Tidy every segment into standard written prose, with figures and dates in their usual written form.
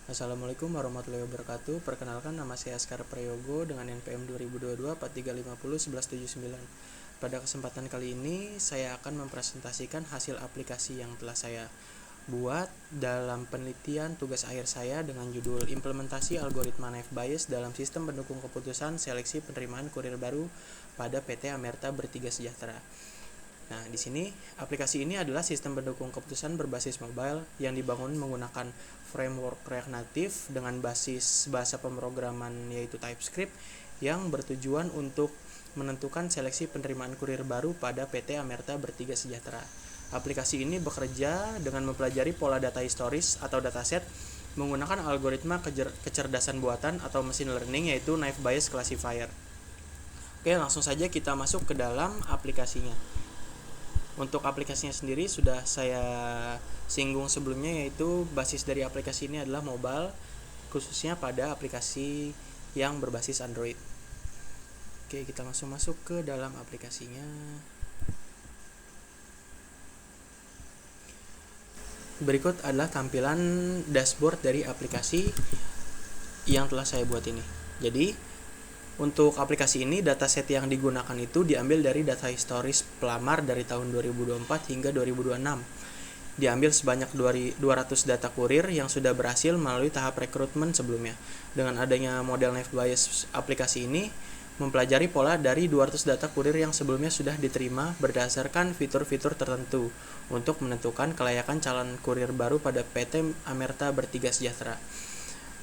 Assalamualaikum warahmatullahi wabarakatuh. Perkenalkan, nama saya Askar Prayogo dengan NPM 2022 4350 1179. Pada kesempatan kali ini saya akan mempresentasikan hasil aplikasi yang telah saya buat dalam penelitian tugas akhir saya dengan judul Implementasi Algoritma Naive Bayes dalam Sistem Pendukung Keputusan Seleksi Penerimaan Kurir Baru pada PT Amerta Bertiga Sejahtera. Nah, di sini aplikasi ini adalah sistem pendukung keputusan berbasis mobile yang dibangun menggunakan framework React Native dengan basis bahasa pemrograman yaitu TypeScript yang bertujuan untuk menentukan seleksi penerimaan kurir baru pada PT Amerta Bertiga Sejahtera. Aplikasi ini bekerja dengan mempelajari pola data historis atau dataset menggunakan algoritma kecerdasan buatan atau machine learning yaitu Naive Bayes Classifier. Oke, langsung saja kita masuk ke dalam aplikasinya. Untuk aplikasinya sendiri sudah saya singgung sebelumnya, yaitu basis dari aplikasi ini adalah mobile, khususnya pada aplikasi yang berbasis Android. Oke, kita langsung masuk ke dalam aplikasinya. Berikut adalah tampilan dashboard dari aplikasi yang telah saya buat ini. Jadi untuk aplikasi ini, dataset yang digunakan itu diambil dari data historis pelamar dari tahun 2024 hingga 2026. Diambil sebanyak 200 data kurir yang sudah berhasil melalui tahap rekrutmen sebelumnya. Dengan adanya model Naive Bayes aplikasi ini, mempelajari pola dari 200 data kurir yang sebelumnya sudah diterima berdasarkan fitur-fitur tertentu untuk menentukan kelayakan calon kurir baru pada PT Amerta Bertiga Sejahtera.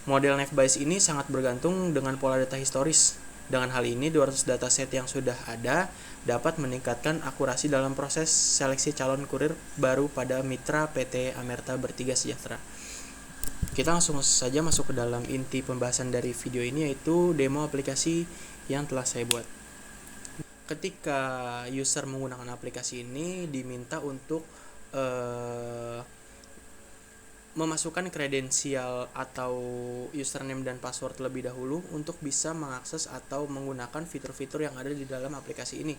Model Naive Bayes ini sangat bergantung dengan pola data historis. Dengan hal ini, 200 dataset yang sudah ada dapat meningkatkan akurasi dalam proses seleksi calon kurir baru pada mitra PT Amerta Bertiga Sejahtera. Kita langsung saja masuk ke dalam inti pembahasan dari video ini, yaitu demo aplikasi yang telah saya buat. Ketika user menggunakan aplikasi ini, diminta untuk memasukkan kredensial atau username dan password terlebih dahulu untuk bisa mengakses atau menggunakan fitur-fitur yang ada di dalam aplikasi ini.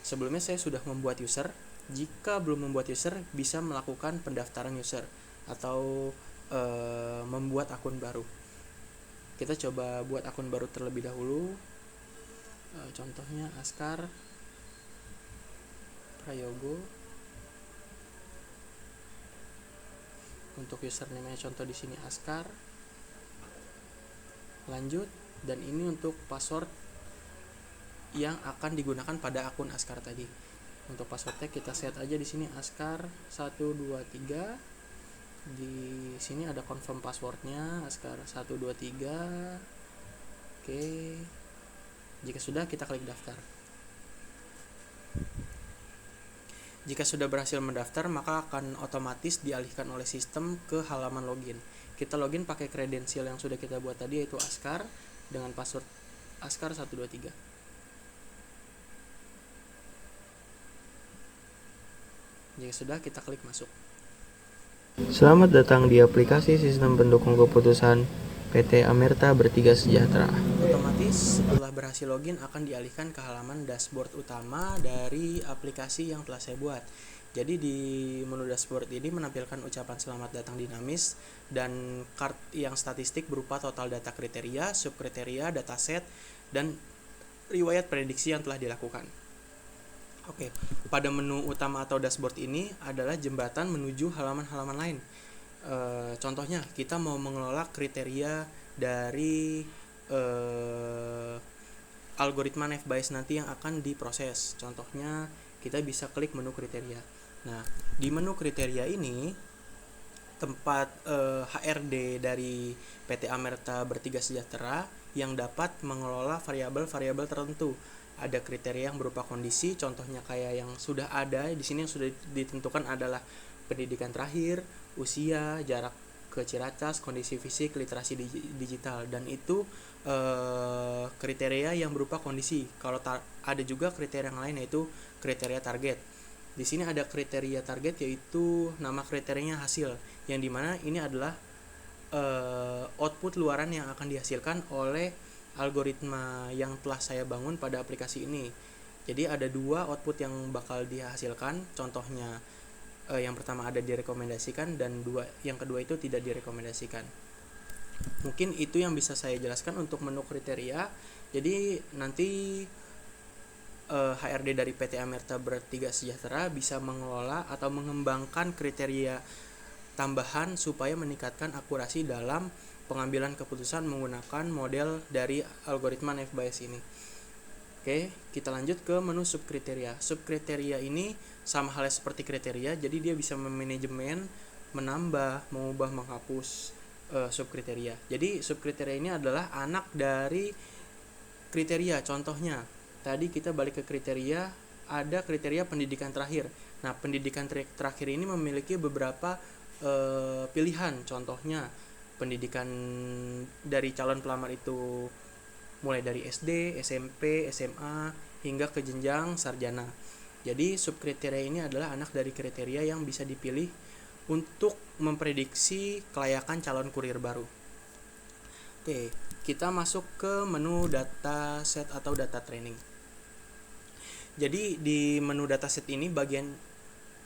Sebelumnya saya sudah membuat user. Jika belum membuat user, bisa melakukan pendaftaran user atau membuat akun baru. Kita coba buat akun baru terlebih dahulu. Contohnya Askar Prayogo. Untuk username contoh di sini Askar. Lanjut, dan ini untuk password yang akan digunakan pada akun Askar tadi. Untuk passwordnya kita set aja di sini Askar 123. Di sini ada confirm passwordnya Askar 123. Oke. Jika sudah, kita klik daftar. Jika sudah berhasil mendaftar, maka akan otomatis dialihkan oleh sistem ke halaman login. Kita login pakai kredensial yang sudah kita buat tadi, yaitu Askar dengan password Askar 123. Jika sudah, kita klik masuk. Selamat datang di aplikasi sistem pendukung keputusan PT Amerta Bertiga Sejahtera. Otomatis setelah berhasil login akan dialihkan ke halaman dashboard utama dari aplikasi yang telah saya buat. Jadi di menu dashboard ini menampilkan ucapan selamat datang dinamis dan card yang statistik berupa total data kriteria, subkriteria, dataset, dan riwayat prediksi yang telah dilakukan. Oke, pada menu utama atau dashboard ini adalah jembatan menuju halaman-halaman lain. Contohnya, kita mau mengelola kriteria dari algoritma Naive Bayes nanti yang akan diproses. Contohnya, kita bisa klik menu kriteria. Nah, di menu kriteria ini tempat HRD dari PT Amerta Bertiga Sejahtera yang dapat mengelola variabel-variabel tertentu. Ada kriteria yang berupa kondisi, contohnya kayak yang sudah ada di sini. Yang sudah ditentukan adalah pendidikan terakhir, usia, jarak ke Ciracas, kondisi fisik, literasi digital, dan itu kriteria yang berupa kondisi. Kalau ada juga kriteria yang lain, yaitu kriteria target. Di sini ada kriteria target, yaitu nama kriterianya hasil, yang dimana ini adalah output luaran yang akan dihasilkan oleh algoritma yang telah saya bangun pada aplikasi ini. Jadi ada dua output yang bakal dihasilkan. Contohnya yang pertama ada direkomendasikan dan yang kedua itu tidak direkomendasikan. Mungkin itu yang bisa saya jelaskan untuk menu kriteria. Jadi nanti HRD dari PT Amerta Bertiga Sejahtera bisa mengelola atau mengembangkan kriteria tambahan supaya meningkatkan akurasi dalam pengambilan keputusan menggunakan model dari algoritma Naive Bayes ini. Oke, kita lanjut ke menu subkriteria. Subkriteria ini sama halnya seperti kriteria, jadi dia bisa memanajemen, menambah, mengubah, menghapus subkriteria. Jadi subkriteria ini adalah anak dari kriteria. Contohnya, tadi kita balik ke kriteria, ada kriteria pendidikan terakhir. Nah, pendidikan terakhir ini memiliki beberapa pilihan. Contohnya, pendidikan dari calon pelamar itu mulai dari SD, SMP, SMA, hingga ke jenjang sarjana. Jadi subkriteria ini adalah anak dari kriteria yang bisa dipilih untuk memprediksi kelayakan calon kurir baru. Oke, kita masuk ke menu data set atau data training. Jadi di menu data set ini bagian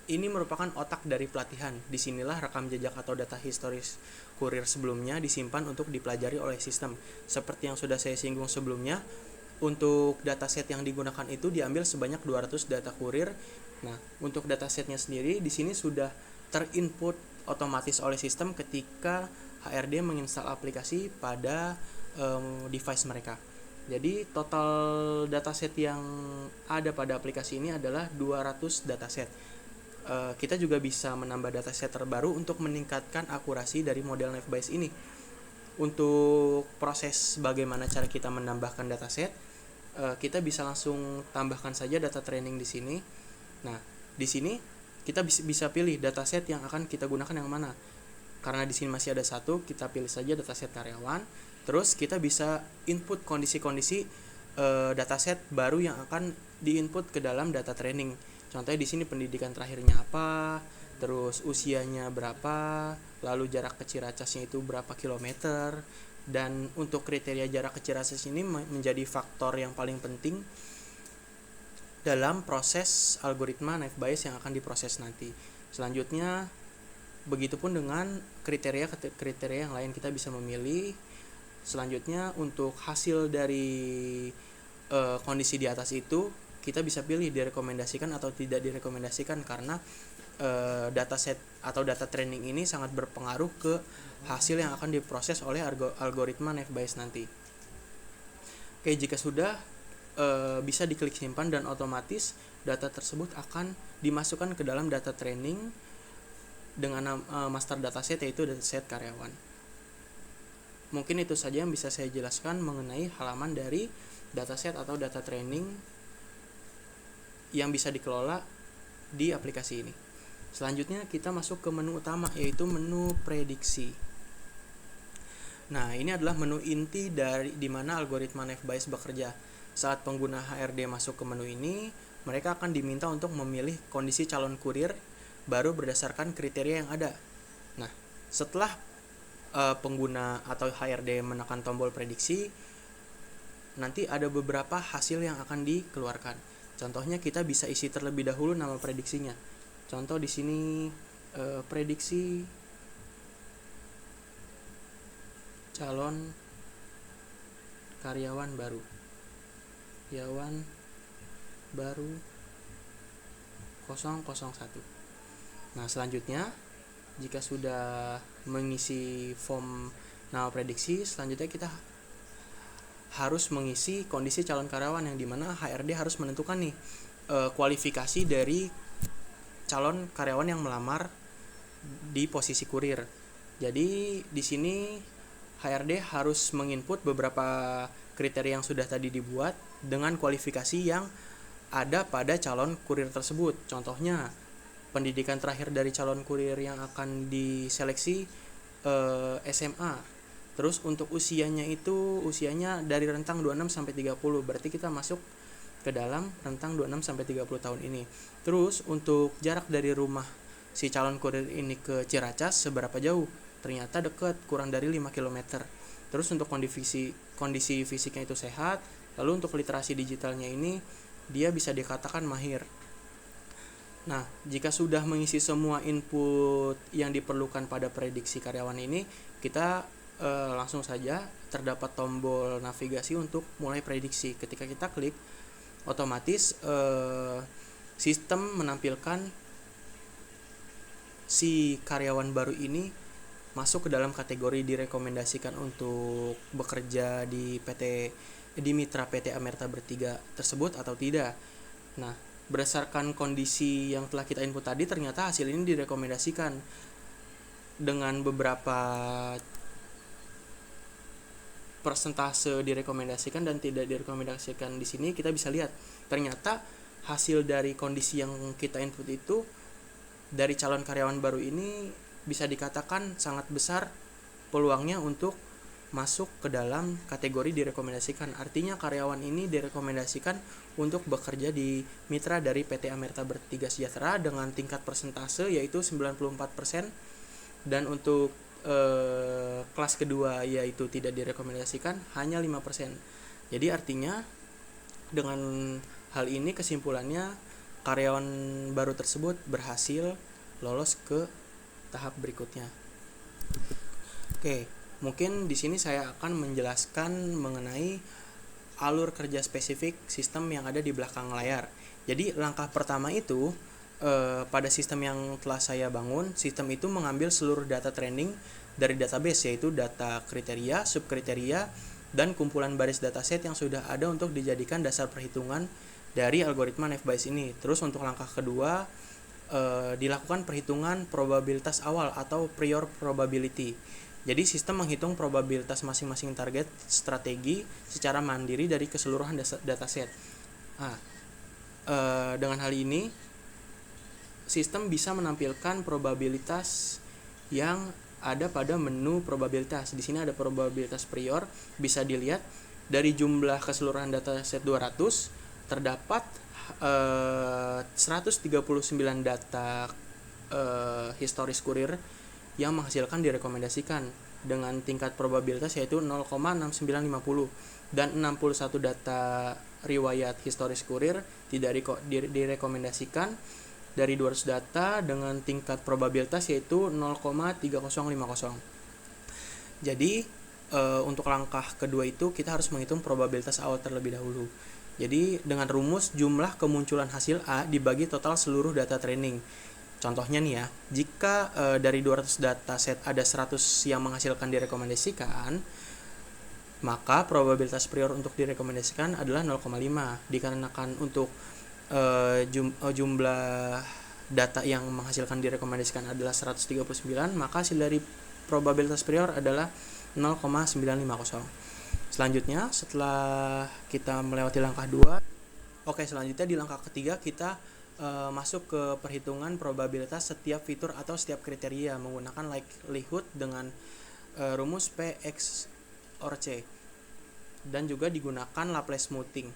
ini merupakan otak dari pelatihan. Disinilah rekam jejak atau data historis kurir sebelumnya disimpan untuk dipelajari oleh sistem. Seperti yang sudah saya singgung sebelumnya, untuk dataset yang digunakan itu diambil sebanyak 200 data kurir. Nah, untuk datasetnya sendiri di sini sudah terinput otomatis oleh sistem ketika HRD menginstal aplikasi pada device mereka. Jadi total dataset yang ada pada aplikasi ini adalah 200 dataset. Kita juga bisa menambah dataset terbaru untuk meningkatkan akurasi dari model Naive Bayes ini. Untuk proses bagaimana cara kita menambahkan dataset, kita bisa langsung tambahkan saja data training di sini. Nah, di sini kita bisa pilih dataset yang akan kita gunakan yang mana. Karena di sini masih ada satu, kita pilih saja dataset karyawan. Terus kita bisa input kondisi-kondisi dataset baru yang akan diinput ke dalam data training. Contohnya di sini pendidikan terakhirnya apa, terus usianya berapa, lalu jarak ke Ciracasnya itu berapa kilometer, dan untuk kriteria jarak ke Ciracas ini menjadi faktor yang paling penting dalam proses algoritma Naive Bayes yang akan diproses nanti. Selanjutnya, begitupun dengan kriteria yang lain kita bisa memilih. Selanjutnya, untuk hasil dari kondisi di atas itu kita bisa pilih direkomendasikan atau tidak direkomendasikan, karena dataset atau data training ini sangat berpengaruh ke hasil yang akan diproses oleh algoritma Naive Bayes nanti. Oke, jika sudah bisa diklik simpan dan otomatis data tersebut akan dimasukkan ke dalam data training dengan master dataset, yaitu dataset karyawan. Mungkin itu saja yang bisa saya jelaskan mengenai halaman dari dataset atau data training yang bisa dikelola di aplikasi ini. Selanjutnya kita masuk ke menu utama, yaitu menu prediksi. Nah, ini adalah menu inti dari di mana algoritma Naive Bayes bekerja. Saat pengguna HRD masuk ke menu ini, mereka akan diminta untuk memilih kondisi calon kurir baru berdasarkan kriteria yang ada. Nah, setelah pengguna atau HRD menekan tombol prediksi, nanti ada beberapa hasil yang akan dikeluarkan. Contohnya kita bisa isi terlebih dahulu nama prediksinya. Contoh di sini prediksi calon karyawan baru. Karyawan baru 001. Nah, selanjutnya jika sudah mengisi form nama prediksi, selanjutnya kita harus mengisi kondisi calon karyawan, yang dimana HRD harus menentukan nih kualifikasi dari calon karyawan yang melamar di posisi kurir. Jadi di sini HRD harus menginput beberapa kriteria yang sudah tadi dibuat dengan kualifikasi yang ada pada calon kurir tersebut. Contohnya pendidikan terakhir dari calon kurir yang akan diseleksi SMA. Terus untuk usianya dari rentang 26 sampai 30. Berarti kita masuk ke dalam rentang 26 sampai 30 tahun ini. Terus untuk jarak dari rumah si calon kurir ini ke Ciracas seberapa jauh? Ternyata dekat, kurang dari 5 km. Terus untuk kondisi fisiknya itu sehat. Lalu untuk literasi digitalnya ini dia bisa dikatakan mahir. Nah, jika sudah mengisi semua input yang diperlukan pada prediksi karyawan ini, kita langsung saja terdapat tombol navigasi untuk mulai prediksi. Ketika kita klik, otomatis sistem menampilkan si karyawan baru ini masuk ke dalam kategori direkomendasikan untuk bekerja di mitra PT Amerta Bertiga tersebut atau tidak. Nah, berdasarkan kondisi yang telah kita input tadi, ternyata hasil ini direkomendasikan dengan beberapa persentase direkomendasikan dan tidak direkomendasikan. Di sini kita bisa lihat ternyata hasil dari kondisi yang kita input itu dari calon karyawan baru ini bisa dikatakan sangat besar peluangnya untuk masuk ke dalam kategori direkomendasikan. Artinya karyawan ini direkomendasikan untuk bekerja di mitra dari PT Amerta Bertiga Sejahtera dengan tingkat persentase yaitu 94%, dan untuk kelas kedua yaitu tidak direkomendasikan hanya 5%. Jadi artinya dengan hal ini kesimpulannya karyawan baru tersebut berhasil lolos ke tahap berikutnya. Oke, mungkin di sini saya akan menjelaskan mengenai alur kerja spesifik sistem yang ada di belakang layar. Jadi langkah pertama itu pada sistem yang telah saya bangun, sistem itu mengambil seluruh data training dari database, yaitu data kriteria, subkriteria, dan kumpulan baris dataset yang sudah ada untuk dijadikan dasar perhitungan dari algoritma Naive Bayes ini. Terus untuk langkah kedua, dilakukan perhitungan probabilitas awal atau prior probability. Jadi sistem menghitung probabilitas masing-masing target strategi secara mandiri dari keseluruhan dataset. Nah, dengan hal ini sistem bisa menampilkan probabilitas yang ada pada menu probabilitas. Di sini ada probabilitas prior, bisa dilihat dari jumlah keseluruhan dataset 200 terdapat 139 data historis kurir yang menghasilkan direkomendasikan dengan tingkat probabilitas yaitu 0,6950, dan 61 data riwayat historis kurir tidak direkomendasikan dari 200 data dengan tingkat probabilitas yaitu 0,3050. Jadi untuk langkah kedua itu kita harus menghitung probabilitas awal terlebih dahulu. Jadi dengan rumus jumlah kemunculan hasil A dibagi total seluruh data training. Contohnya nih ya, jika dari 200 dataset ada 100 yang menghasilkan direkomendasikan, maka probabilitas prior untuk direkomendasikan adalah 0,5. Dikarenakan untuk jumlah data yang menghasilkan direkomendasikan adalah 139, maka hasil dari probabilitas prior adalah 0,950. Selanjutnya, setelah kita melewati langkah 2, selanjutnya di langkah ketiga kita masuk ke perhitungan probabilitas setiap fitur atau setiap kriteria menggunakan likelihood dengan rumus P, X, or C, dan juga digunakan Laplace smoothing.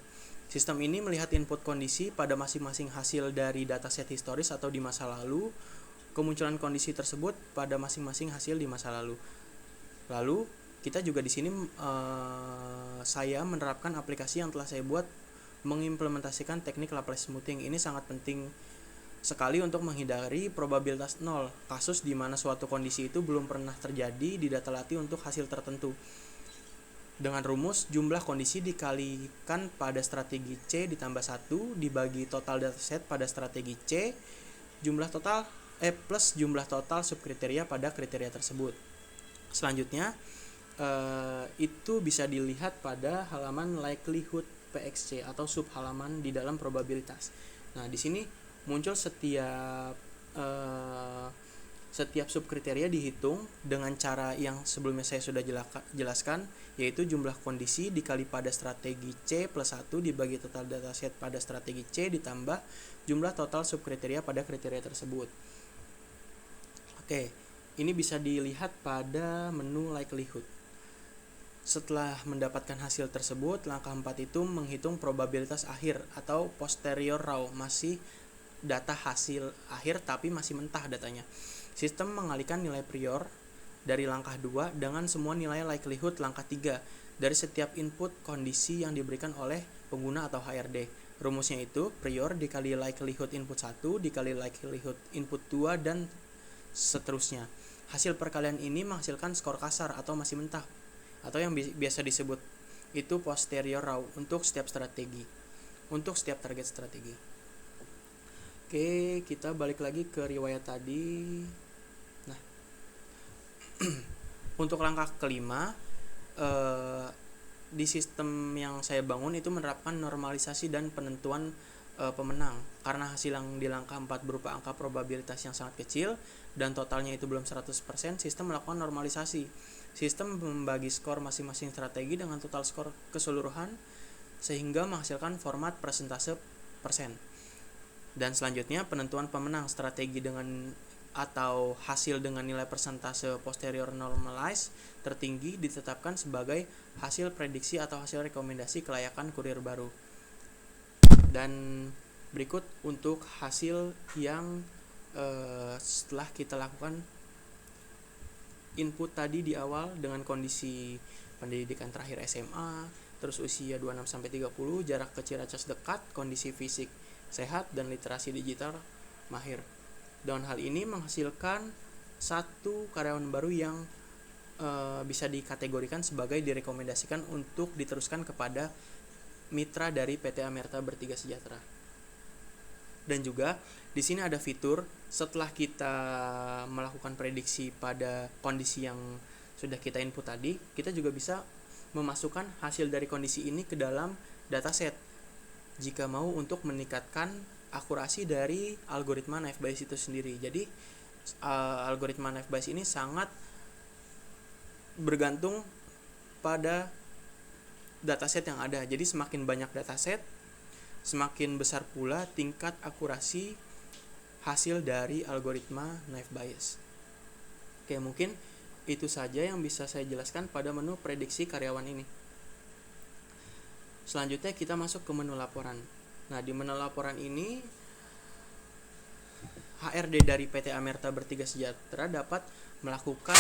Sistem ini melihat input kondisi pada masing-masing hasil dari dataset historis atau di masa lalu, kemunculan kondisi tersebut pada masing-masing hasil di masa lalu. Lalu kita juga di sini saya menerapkan aplikasi yang telah saya buat mengimplementasikan teknik Laplace smoothing. Ini sangat penting sekali untuk menghindari probabilitas 0, kasus di mana suatu kondisi itu belum pernah terjadi di data latih untuk hasil tertentu. Dengan rumus jumlah kondisi dikalikan pada strategi C ditambah 1 dibagi total dataset pada strategi C plus jumlah total subkriteria pada kriteria tersebut. Selanjutnya itu bisa dilihat pada halaman likelihood PXC atau subhalaman di dalam probabilitas. Nah, di sini muncul setiap subkriteria dihitung dengan cara yang sebelumnya saya sudah jelaskan, yaitu jumlah kondisi dikali pada strategi C plus 1 dibagi total dataset pada strategi C ditambah jumlah total subkriteria pada kriteria tersebut. Oke, ini bisa dilihat pada menu likelihood. Setelah mendapatkan hasil tersebut, langkah 4 itu menghitung probabilitas akhir atau posterior raw, masih data hasil akhir tapi masih mentah datanya. Sistem mengalihkan nilai prior dari langkah 2 dengan semua nilai likelihood langkah 3 dari setiap input kondisi yang diberikan oleh pengguna atau HRD. Rumusnya itu prior dikali likelihood input 1 dikali likelihood input 2 dan seterusnya. Hasil perkalian ini menghasilkan skor kasar atau masih mentah, atau yang biasa disebut itu posterior raw untuk setiap strategi, untuk setiap target strategi. Oke, kita balik lagi ke riwayat tadi. Nah, untuk langkah kelima, di sistem yang saya bangun itu menerapkan normalisasi dan penentuan pemenang. Karena hasil yang di langkah 4 berupa angka probabilitas yang sangat kecil dan totalnya itu belum 100%, sistem melakukan normalisasi. Sistem membagi skor masing-masing strategi dengan total skor keseluruhan sehingga menghasilkan format persentase persen. Dan selanjutnya penentuan pemenang strategi dengan atau hasil dengan nilai persentase posterior normalized tertinggi ditetapkan sebagai hasil prediksi atau hasil rekomendasi kelayakan kurir baru. Dan berikut untuk hasil yang setelah kita lakukan input tadi di awal dengan kondisi pendidikan terakhir SMA, terus usia 26-30, jarak ke Ciracas dekat, kondisi fisik sehat, dan literasi digital mahir. Dengan hal ini menghasilkan satu karyawan baru yang bisa dikategorikan sebagai direkomendasikan untuk diteruskan kepada mitra dari PT Amerta Bertiga Sejahtera. Dan juga di sini ada fitur setelah kita melakukan prediksi pada kondisi yang sudah kita input tadi, kita juga bisa memasukkan hasil dari kondisi ini ke dalam dataset jika mau untuk meningkatkan akurasi dari algoritma Naive Bayes itu sendiri. Jadi algoritma Naive Bayes ini sangat bergantung pada dataset yang ada. Jadi semakin banyak dataset, semakin besar pula tingkat akurasi hasil dari algoritma Naive Bayes. Oke, mungkin itu saja yang bisa saya jelaskan pada menu prediksi karyawan ini. Selanjutnya kita masuk ke menu laporan. Nah, di menu laporan ini HRD dari PT Amerta Bertiga Sejahtera dapat melakukan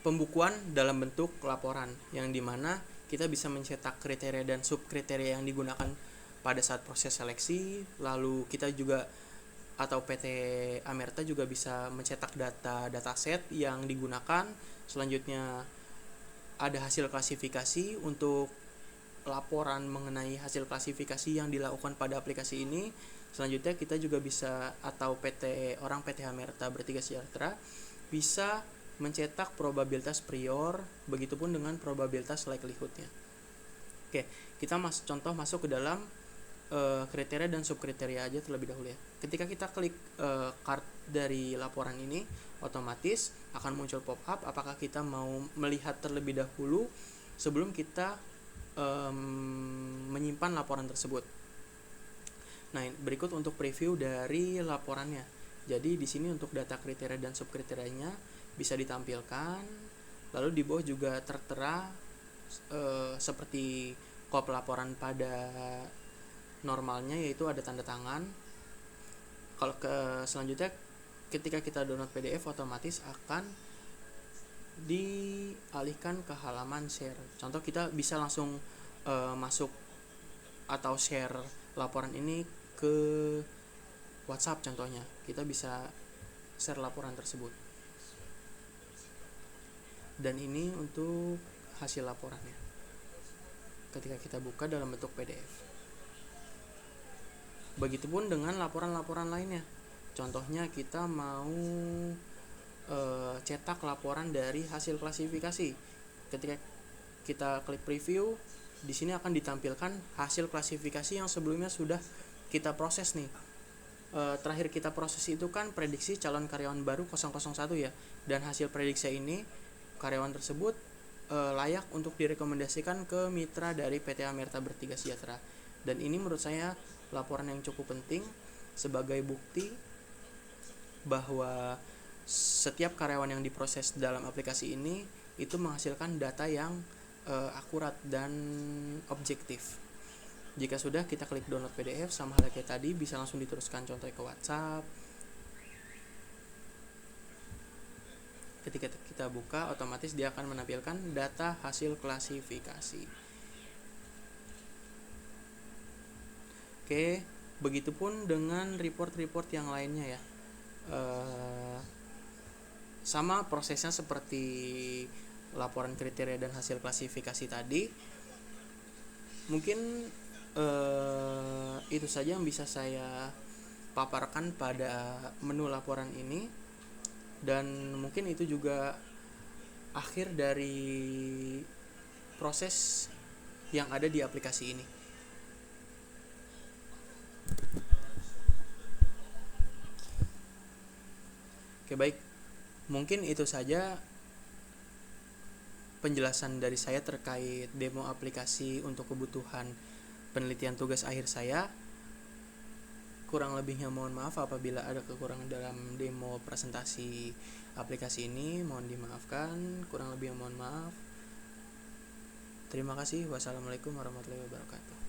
pembukuan dalam bentuk laporan, yang dimana kita bisa mencetak kriteria dan subkriteria yang digunakan pada saat proses seleksi. Lalu kita juga atau PT Amerta juga bisa mencetak dataset yang digunakan. Selanjutnya ada hasil klasifikasi untuk laporan mengenai hasil klasifikasi yang dilakukan pada aplikasi ini. Selanjutnya kita juga bisa atau PT Amerta Bertiga Sejahtera bisa mencetak probabilitas prior, begitupun dengan probabilitas likelihood-nya. Oke, kita contoh masuk ke dalam kriteria dan subkriteria aja terlebih dahulu ya. Ketika kita klik card dari laporan ini, otomatis akan muncul pop-up apakah kita mau melihat terlebih dahulu sebelum kita menyimpan laporan tersebut. Nah, berikut untuk preview dari laporannya. Jadi di sini untuk data kriteria dan subkriterianya bisa ditampilkan. Lalu di bawah juga tertera seperti kop laporan pada normalnya, yaitu ada tanda tangan. Kalau selanjutnya ketika kita download PDF, otomatis akan dialihkan ke halaman share. Contoh, kita bisa langsung masuk atau share laporan ini ke WhatsApp contohnya. Kita bisa share laporan tersebut. Dan ini untuk hasil laporannya ketika kita buka dalam bentuk PDF. Begitupun dengan laporan-laporan lainnya. Contohnya kita mau cetak laporan dari hasil klasifikasi. Ketika kita klik preview, di sini akan ditampilkan hasil klasifikasi yang sebelumnya sudah kita proses nih. Terakhir kita proses itu kan prediksi calon karyawan baru 001 ya. Dan hasil prediksi ini karyawan tersebut layak untuk direkomendasikan ke mitra dari PT Amerta Bertiga Sejahtera. Dan ini menurut saya laporan yang cukup penting sebagai bukti bahwa setiap karyawan yang diproses dalam aplikasi ini itu menghasilkan data yang akurat dan objektif. Jika sudah, kita klik download PDF, sama halnya kayak tadi, bisa langsung diteruskan contohnya ke WhatsApp. Ketika kita buka, otomatis dia akan menampilkan data hasil klasifikasi. Oke, begitupun dengan report-report yang lainnya ya. Sama prosesnya seperti laporan kriteria dan hasil klasifikasi tadi. Mungkin itu saja yang bisa saya paparkan pada menu laporan ini, dan mungkin itu juga akhir dari proses yang ada di aplikasi ini. Oke, baik, mungkin itu saja penjelasan dari saya terkait demo aplikasi untuk kebutuhan penelitian tugas akhir saya. Kurang lebihnya mohon maaf apabila ada kekurangan dalam demo presentasi aplikasi ini, mohon dimaafkan. Kurang lebihnya mohon maaf. Terima kasih. Wassalamualaikum warahmatullahi wabarakatuh.